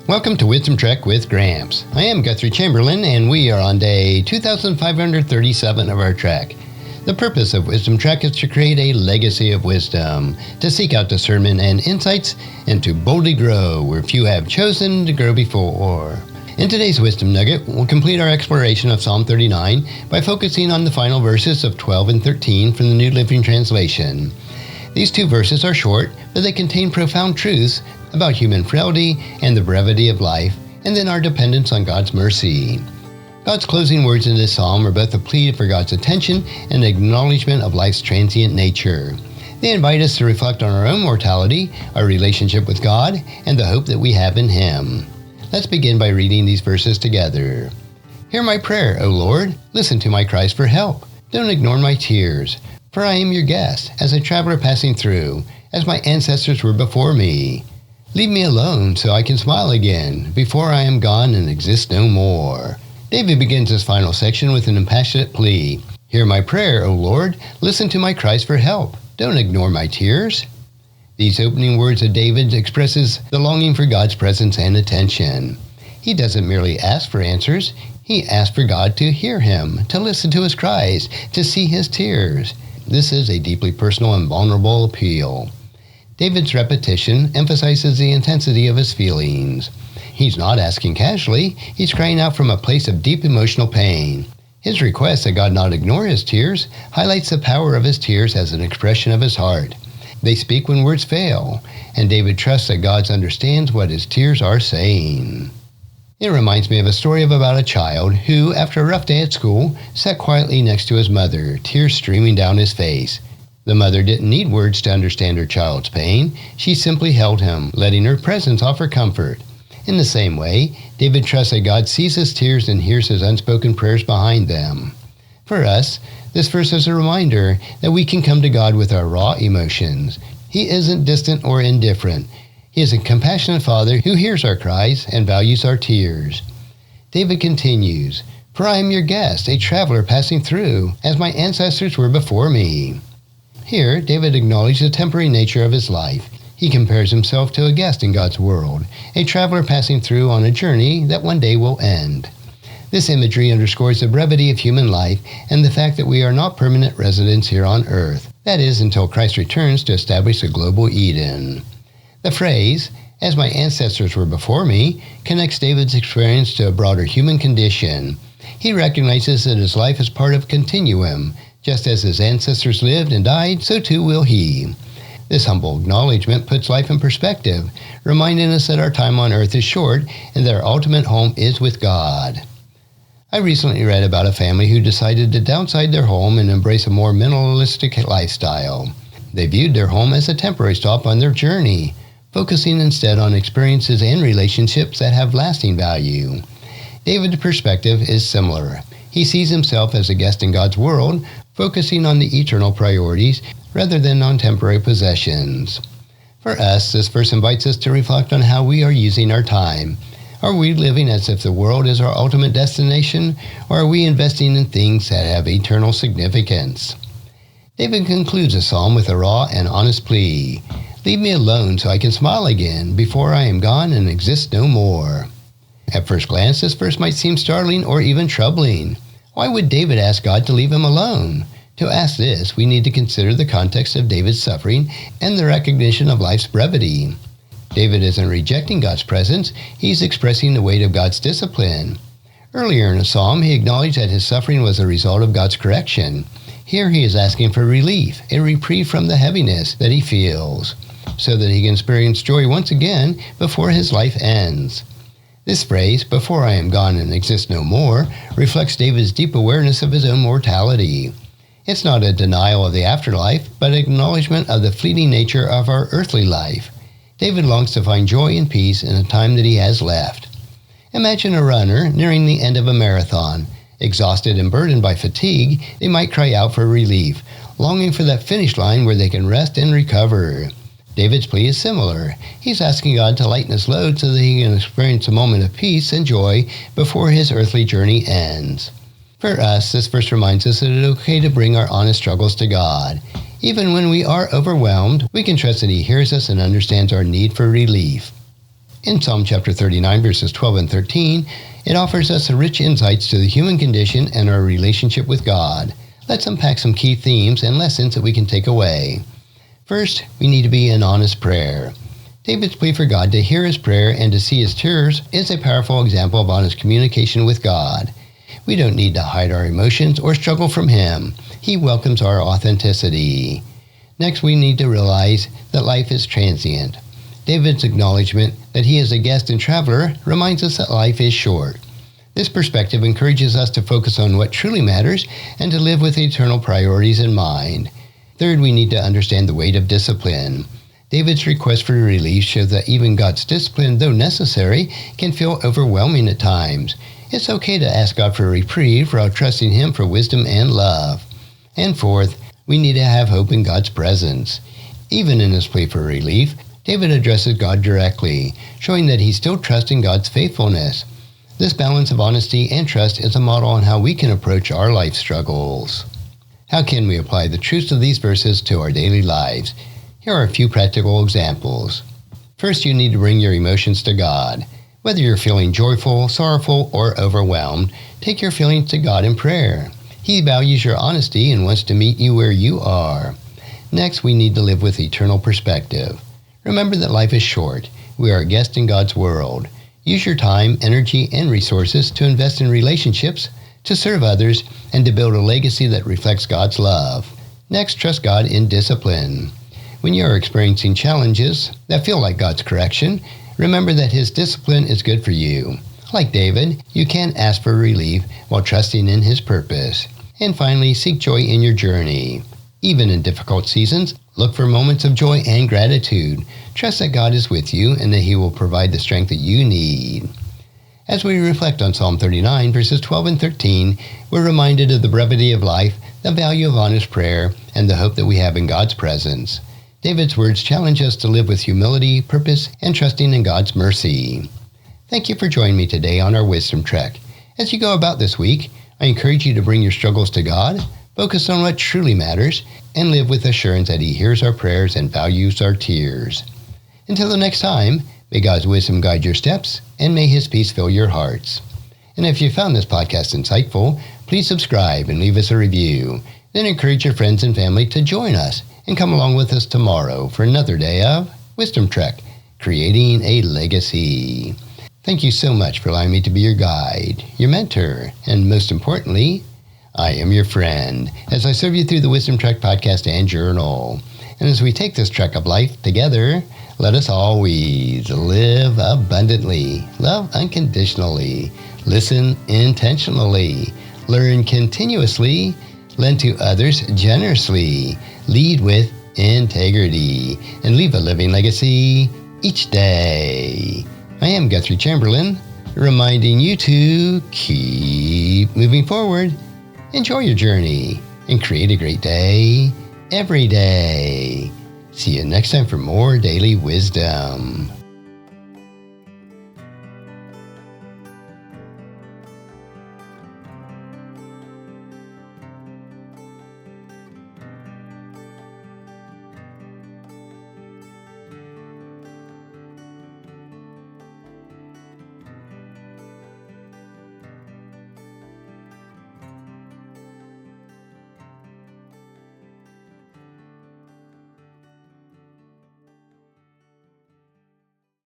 Welcome to Wisdom Trek with Gramps. I am Guthrie Chamberlain, and we are on day 2537 of our trek. The purpose of Wisdom Trek is to create a legacy of wisdom, to seek out discernment and insights, and to boldly grow where few have chosen to grow before. In today's Wisdom Nugget, we'll complete our exploration of Psalm 39 by focusing on the final verses of 12 and 13 from the New Living Translation. These two verses are short, but they contain profound truths about human frailty and the brevity of life, and then our dependence on God's mercy. God's closing words in this psalm are both a plea for God's attention and an acknowledgment of life's transient nature. They invite us to reflect on our own mortality, our relationship with God, and the hope that we have in Him. Let's begin by reading these verses together. Hear my prayer, O Lord. Listen to my cries for help. Don't ignore my tears, for I am your guest, as a traveler passing through, as my ancestors were before me. Leave me alone so I can smile again, before I am gone and exist no more. David begins this final section with an impassionate plea. Hear my prayer, O Lord. Listen to my cries for help. Don't ignore my tears. These opening words of David expresses the longing for God's presence and attention. He doesn't merely ask for answers. He asks for God to hear him, to listen to his cries, to see his tears. This is a deeply personal and vulnerable appeal. David's repetition emphasizes the intensity of his feelings. He's not asking casually. He's crying out from a place of deep emotional pain. His request that God not ignore his tears highlights the power of his tears as an expression of his heart. They speak when words fail, and David trusts that God understands what his tears are saying. It reminds me of a story about a child who, after a rough day at school, sat quietly next to his mother, tears streaming down his face. The mother didn't need words to understand her child's pain. She simply held him, letting her presence offer comfort. In the same way, David trusts that God sees his tears and hears his unspoken prayers behind them. For us, this verse is a reminder that we can come to God with our raw emotions. He isn't distant or indifferent. He is a compassionate Father who hears our cries and values our tears. David continues, For I am your guest, a traveler passing through, as my ancestors were before me. Here, David acknowledged the temporary nature of his life. He compares himself to a guest in God's world, a traveler passing through on a journey that one day will end. This imagery underscores the brevity of human life and the fact that we are not permanent residents here on earth. That is, until Christ returns to establish a global Eden. The phrase, as my ancestors were before me, connects David's experience to a broader human condition. He recognizes that his life is part of a continuum. Just as his ancestors lived and died, so too will he. This humble acknowledgement puts life in perspective, reminding us that our time on earth is short and that our ultimate home is with God. I recently read about a family who decided to downsize their home and embrace a more minimalistic lifestyle. They viewed their home as a temporary stop on their journey, focusing instead on experiences and relationships that have lasting value. David's perspective is similar. He sees himself as a guest in God's world, focusing on the eternal priorities rather than on temporary possessions. For us, this verse invites us to reflect on how we are using our time. Are we living as if the world is our ultimate destination, or are we investing in things that have eternal significance? David concludes the psalm with a raw and honest plea. Leave me alone so I can smile again before I am gone and exist no more. At first glance, this verse might seem startling or even troubling. Why would David ask God to leave him alone? To ask this, we need to consider the context of David's suffering and the recognition of life's brevity. David isn't rejecting God's presence, he's expressing the weight of God's discipline. Earlier in the psalm, he acknowledged that his suffering was a result of God's correction. Here he is asking for relief, a reprieve from the heaviness that he feels, so that he can experience joy once again before his life ends. This phrase, before I am gone and exist no more, reflects David's deep awareness of his own mortality. It's not a denial of the afterlife, but an acknowledgement of the fleeting nature of our earthly life. David longs to find joy and peace in the time that he has left. Imagine a runner nearing the end of a marathon. Exhausted and burdened by fatigue, they might cry out for relief, longing for that finish line where they can rest and recover. David's plea is similar. He's asking God to lighten his load so that he can experience a moment of peace and joy before his earthly journey ends. For us, this verse reminds us that it is okay to bring our honest struggles to God. Even when we are overwhelmed, we can trust that He hears us and understands our need for relief. In Psalm chapter 39, verses 12 and 13, it offers us rich insights to the human condition and our relationship with God. Let's unpack some key themes and lessons that we can take away. First, we need to be in honest prayer. David's plea for God to hear his prayer and to see his tears is a powerful example of honest communication with God. We don't need to hide our emotions or struggle from Him. He welcomes our authenticity. Next, we need to realize that life is transient. David's acknowledgement that he is a guest and traveler reminds us that life is short. This perspective encourages us to focus on what truly matters and to live with eternal priorities in mind. Third, we need to understand the weight of discipline. David's request for relief shows that even God's discipline, though necessary, can feel overwhelming at times. It's okay to ask God for a reprieve while trusting Him for wisdom and love. And fourth, we need to have hope in God's presence. Even in his plea for relief, David addresses God directly, showing that he still trusts in God's faithfulness. This balance of honesty and trust is a model on how we can approach our life struggles. How can we apply the truths of these verses to our daily lives? Here are a few practical examples. First, you need to bring your emotions to God. Whether you're feeling joyful, sorrowful, or overwhelmed, take your feelings to God in prayer. He values your honesty and wants to meet you where you are. Next, we need to live with eternal perspective. Remember that life is short. We are a guest in God's world. Use your time, energy, and resources to invest in relationships, to serve others, and to build a legacy that reflects God's love. Next, trust God in discipline. When you are experiencing challenges that feel like God's correction, remember that His discipline is good for you. Like David, you can ask for relief while trusting in His purpose. And finally, seek joy in your journey. Even in difficult seasons, look for moments of joy and gratitude. Trust that God is with you and that He will provide the strength that you need. As we reflect on Psalm 39, verses 12 and 13, we're reminded of the brevity of life, the value of honest prayer, and the hope that we have in God's presence. David's words challenge us to live with humility, purpose, and trusting in God's mercy. Thank you for joining me today on our Wisdom Trek. As you go about this week, I encourage you to bring your struggles to God, focus on what truly matters, and live with assurance that He hears our prayers and values our tears. Until the next time, may God's wisdom guide your steps, and may His peace fill your hearts. And if you found this podcast insightful, please subscribe and leave us a review. Then encourage your friends and family to join us and come along with us tomorrow for another day of Wisdom Trek, creating a legacy. Thank you so much for allowing me to be your guide, your mentor, and most importantly, I am your friend as I serve you through the Wisdom Trek podcast and journal. And as we take this trek of life together, let us always live abundantly, love unconditionally, listen intentionally, learn continuously, lend to others generously, lead with integrity, and leave a living legacy each day. I am Guthrie Chamberlain, reminding you to keep moving forward, enjoy your journey, and create a great day every day. See you next time for more daily wisdom.